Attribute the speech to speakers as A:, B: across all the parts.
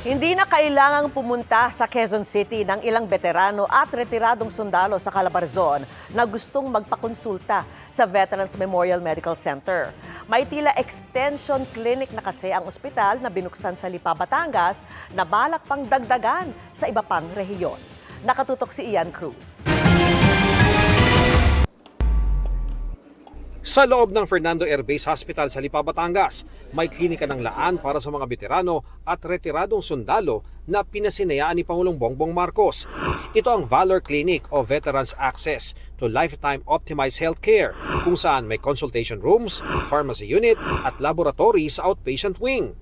A: Hindi na kailangang pumunta sa Quezon City ng ilang veterano at retiradong sundalo sa Calabarzon na gustong magpakonsulta sa Veterans Memorial Medical Center. May tila extension clinic na kasi ang ospital na binuksan sa Lipa, Batangas na balak pang dagdagan sa iba pang rehiyon. Nakatutok si Ian Cruz.
B: Sa loob ng Fernando Air Base Hospital sa Lipa, Batangas, may klinika ng laan para sa mga veterano at retiradong sundalo na pinasinayaan ni Pangulong Bongbong Marcos. Ito ang Valor Clinic o Veterans Access to Lifetime Optimized Healthcare, kung saan may consultation rooms, pharmacy unit at laboratory sa outpatient wing.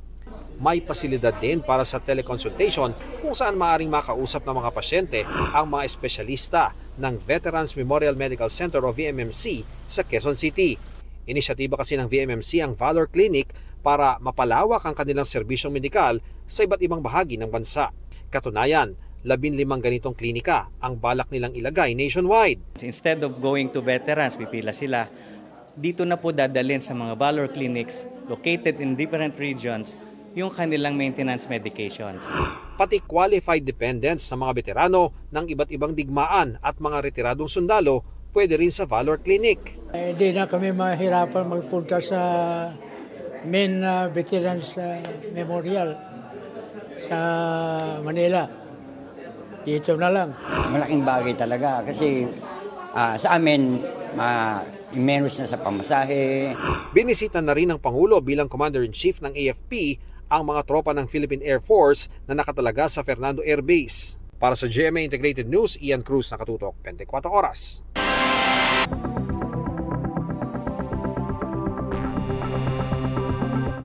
B: May pasilidad din para sa teleconsultation kung saan maaaring makausap ng mga pasyente ang mga espesyalista ng Veterans Memorial Medical Center o VMMC sa Quezon City. Inisyatiba kasi ng VMMC ang Valor Clinic para mapalawak ang kanilang serbisyong medikal sa iba't ibang bahagi ng bansa. Katunayan, 15 ganitong klinika ang balak nilang ilagay nationwide.
C: Instead of going to veterans, pipila sila, dito na po dadalhin sa mga Valor Clinics located in different regions yung kanilang maintenance medications.
B: Pati qualified dependents ng mga veterano ng iba't ibang digmaan at mga retiradong sundalo pwede rin sa Valor Clinic.
D: Hindi na kami mahirapan magpunta sa main Veterans Memorial sa Manila. Dito na lang.
E: Malaking bagay talaga kasi sa amin menos na sa pamasahe.
B: Binisita na rin ng Pangulo bilang Commander-in-Chief ng AFP ang mga tropa ng Philippine Air Force na nakatalaga sa Fernando Air Base. Para sa GMA Integrated News, Ian Cruz, nakatutok 24 oras.